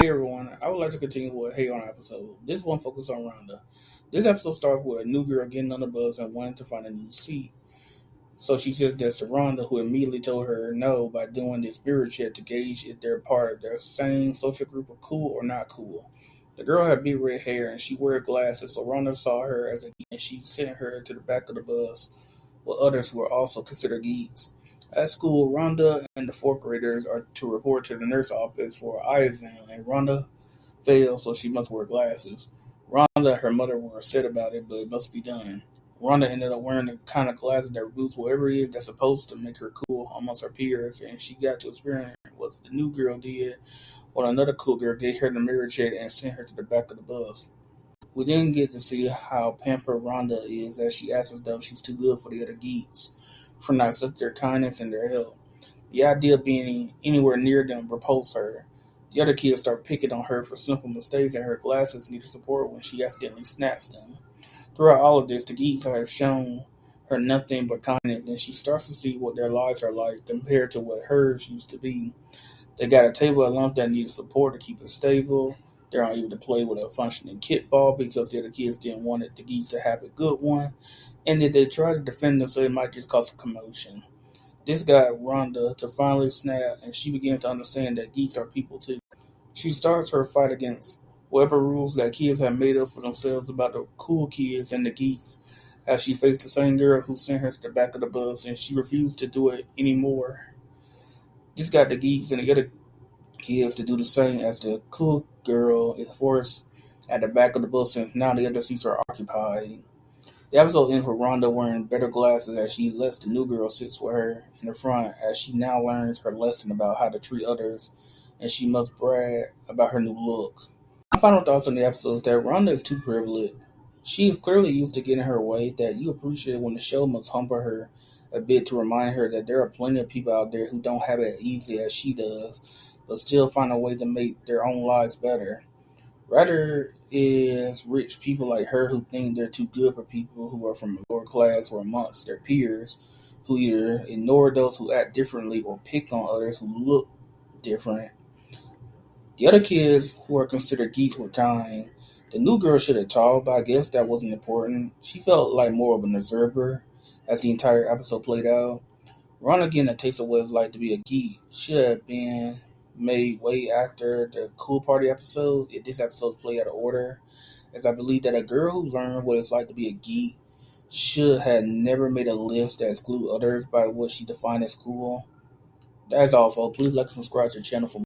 Hey everyone, I would like to continue with Hey on our episode. This one focuses on Rhonda. This episode starts with a new girl getting on the bus and wanting to find a new seat. So she says this to Rhonda, who immediately told her no by doing the spirit check to gauge if they're part of their same social group of cool or not cool. The girl had big red hair and she wore glasses, so Rhonda saw her as a geek and she sent her to the back of the bus with others who are also considered geeks. At school, Rhonda and the fourth graders are to report to the nurse office for an eye exam, and Rhonda failed, so she must wear glasses. Rhonda and her mother were upset about it, but it must be done. Rhonda ended up wearing the kind of glasses that removes whatever it is that's supposed to make her cool amongst her peers, and she got to experience what the new girl did when another cool girl gave her the mirror check and sent her to the back of the bus. We then get to see how pampered Rhonda is as she acts as though she's too good for the other geeks for not accepting their kindness and their help. The idea of being anywhere near them repulsed her. The other kids start picking on her for simple mistakes, and her glasses needed support when she accidentally snaps them. Throughout all of this, the geeks have shown her nothing but kindness, and she starts to see what their lives are like compared to what hers used to be. They got a table of lumps that needed support to keep it stable. They're unable to play with a functioning kickball because the other kids didn't want the geeks to have a good one, and that they tried to defend them so it might just cause a commotion. This got Rhonda to finally snap, and she begins to understand that geeks are people too. She starts her fight against whatever rules that kids have made up for themselves about the cool kids and the geeks, as she faced the same girl who sent her to the back of the bus, and she refused to do it anymore. This got the geeks and the other kids to do the same, as the cool girl is forced at the back of the bus, and now the other seats are occupied. The episode ends with Rhonda wearing better glasses as she lets the new girl sit with her in the front, as she now learns her lesson about how to treat others, and she must brag about her new look. My final thoughts on the episode is that Rhonda is too privileged. She is clearly used to getting her way, that you appreciate when the show must humble her a bit to remind her that there are plenty of people out there who don't have it as easy as she does, but still find a way to make their own lives better. Rather is rich people like her who think they're too good for people who are from a lower class or amongst their peers, who either ignore those who act differently or pick on others who look different. The other kids who are considered geeks were kind. The new girl should have talked, but I guess that wasn't important. She felt like more of an observer as the entire episode played out. Ron getting a taste of what it's like to be a geek should have been made way after the Cool Party episode, if this episode's played out of order, as I believe that a girl who learned what it's like to be a geek should have never made a list that exclude others by what she defined as cool. That's all, folks. Please like and subscribe to the channel for more.